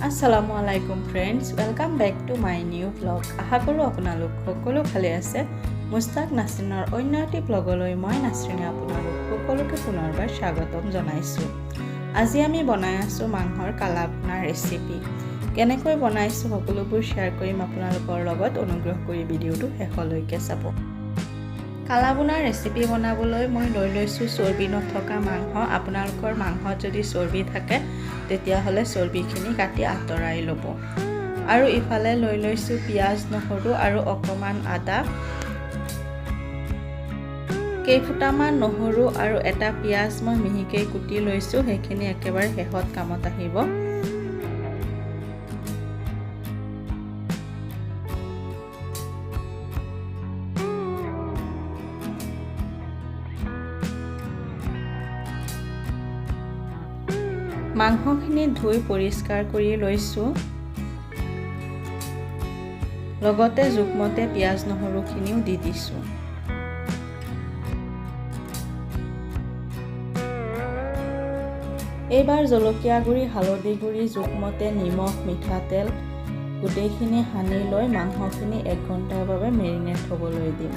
Assalamualaikum friends, welcome back to my new vlog. আশা কৰোঁ আপোনালোক সকলো ভালে আছে। মুস্তাক নাছৰিনৰ অন্য এটি ব্লগলৈ মই নাছৰিনে আপোনালোক সকলোকে পুনৰবাৰ স্বাগতম জনাইছোঁ। আজি আমি বনাই আছোঁ মাংসৰ কালাভুনা ৰেচিপি। কেনেকৈ বনাইছোঁ সকলোবোৰ শ্বেয়াৰ কৰিম আপোনালোকৰ লগত। অনুগ্ৰহ কৰি ভিডিঅ'টো শেষলৈকে চাব। কালাভুনা ৰেচিপি বনাবলৈ মই লৈ লৈছোঁ চৰ্বি নথকা মাংস। আপোনালোকৰ মাংসত যদি চৰ্বি থাকে তেতিয়াহ'লে চৰ্বিখিনি কাটি আঁতৰাই ল'ব। আৰু ইফালে লৈ লৈছোঁ পিঁয়াজ নহৰু আৰু অকণমান আদা। কেইফুটামান নহৰু আৰু এটা পিঁয়াজ মই মিহিকৈ কুটি লৈছোঁ, সেইখিনি একেবাৰে শেষত কামত আহিব। মাংসখিনি ধুই পৰিষ্কাৰ কৰি লৈছোঁ। লগতে জোখমতে পিঁয়াজ নহৰুখিনিও দি দিছোঁ। এইবাৰ জলকীয়া গুড়ি, হালধি গুড়ি, জোখমতে নিমখ, মিঠাতেল গোটেইখিনি সানি লৈ মাংসখিনি 1 ঘণ্টাৰ বাবে মেৰিনেট হ'বলৈ দিম।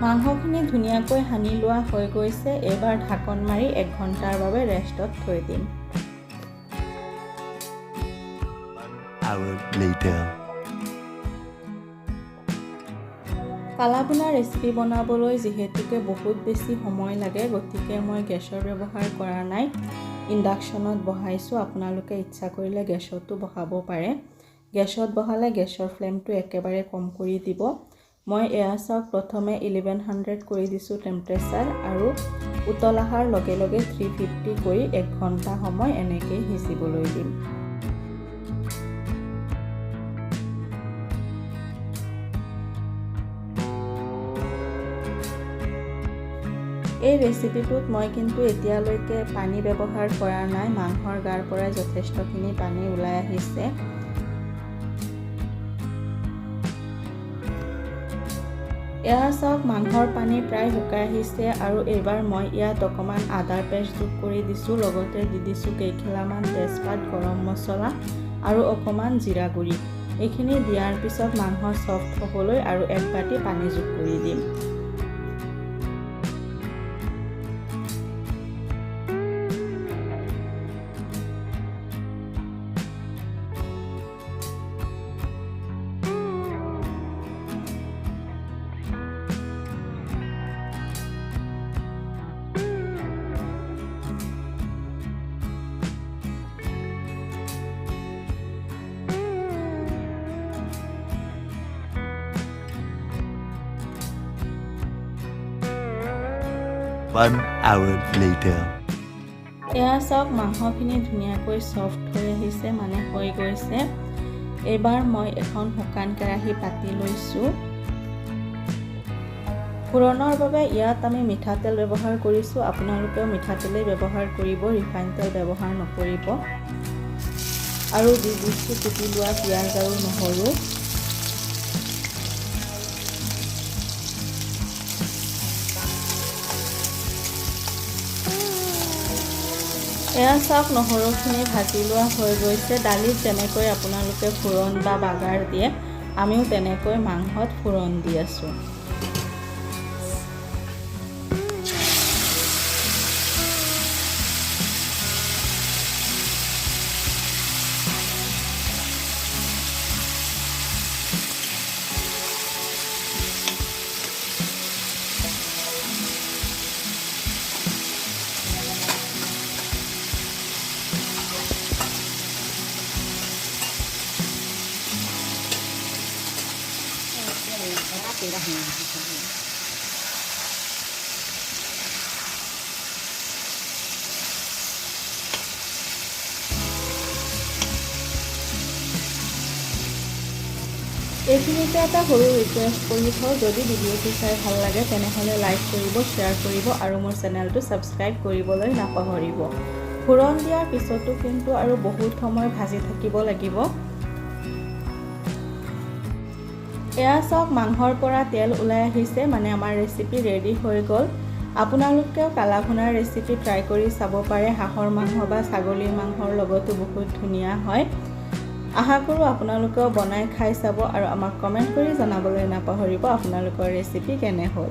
মাংসখিনি ধুনীয়াকৈ সানি লোৱা হৈ গৈছে। এইবাৰ ঢাকন মাৰি 1 ঘণ্টাৰ বাবে ৰেষ্টত থৈ দিম। কালাভুনা ৰেচিপি বনাবলৈ যিহেতুকে বহুত বেছি সময় লাগে, গতিকে মই গেছৰ ব্যৱহাৰ কৰা নাই, ইণ্ডাকশ্যনত বহাইছোঁ। আপোনালোকে ইচ্ছা কৰিলে গেছতো বহাব পাৰে। গেছত বহালে গেছৰ ফ্লেমটো একেবাৰে কম কৰি দিব। মই এয়া চাওক প্ৰথমে 1100 কৰি দিছোঁ টেম্পাৰেচাৰ, আৰু উতল অহাৰ লগে লগে 350 কৰি 1 ঘণ্টা সময় এনেকৈ সিজিবলৈ দিম। এই ৰেচিপিটোত মই কিন্তু এতিয়ালৈকে পানী ব্যৱহাৰ কৰা নাই। মাংসৰ গাৰ পৰাই যথেষ্টখিনি পানী ওলাই আহিছে। এয়া চাওক মাংসৰ পানী প্ৰায় শুকাই আহিছে, আৰু এইবাৰ মই ইয়াত অকণমান আদাৰ পেষ্ট যোগ কৰি দিছোঁ। লগতে দি দিছোঁ কেইখিলামান তেজপাত, গৰম মছলা আৰু অকণমান জিৰা গুড়ি। এইখিনি দিয়াৰ পিছত মাংস চফ্ট হ'বলৈ আৰু 1 বাটি পানী যোগ কৰি দিম। One hour later. এয়া চাওক মাংসখিনি ধুনীয়াকৈ চফ্ট হৈ আহিছে, মানে হৈ গৈছে। এইবাৰ মই এখন শুকান কেৰাহী পাতি লৈছোঁ। ফোৰণৰ বাবে ইয়াত আমি মিঠাতেল ব্যৱহাৰ কৰিছোঁ। আপোনালোকেও মিঠাতেলেই ব্যৱহাৰ কৰিব, ৰিফাইন তেল ব্যৱহাৰ নকৰিব। আৰু দি দিছোঁ কুটি লোৱা পিঁয়াজ আৰু নহৰু। এয়া চাওক নহৰুখিনি ভাজি লোৱা হৈ গৈছে। দালিত যেনেকৈ আপোনালোকে ফোৰণ বা বাগাৰ দিয়ে, আমিও তেনেকৈ মাংসত ফোৰণ দি আছোঁ। এইখিনিতে এটা সৰু ৰিকুৱেষ্ট কৰি থওঁ, যদি ভিডিঅ'টো চাই ভাল লাগে তেনেহ'লে লাইক কৰিব, শ্বেয়াৰ কৰিব আৰু মোৰ চেনেলটো ছাবস্ক্ৰাইব কৰিবলৈ নাপাহৰিব। ফোৰণ দিয়াৰ পিছতো কিন্তু আৰু বহুত সময় ভাজি থাকিব লাগিব। এয়া চাওক, মাংসৰ পৰা তেল ওলাই আহিছে, মানে আমাৰ ৰেচিপি ৰেডি হৈ গ'ল। আপোনালোকেও কালাভুনাৰ ৰেচিপি ট্ৰাই কৰি চাব পাৰে। হাঁহৰ মাংস বা ছাগলীৰ মাংসৰ লগতো বহুত ধুনীয়া হয়। আশা কৰোঁ আপোনালোকেও বনাই খাই চাব আৰু আমাক কমেণ্ট কৰি জনাবলৈ নাপাহৰিব আপোনালোকৰ ৰেচিপি কেনে হ'ল।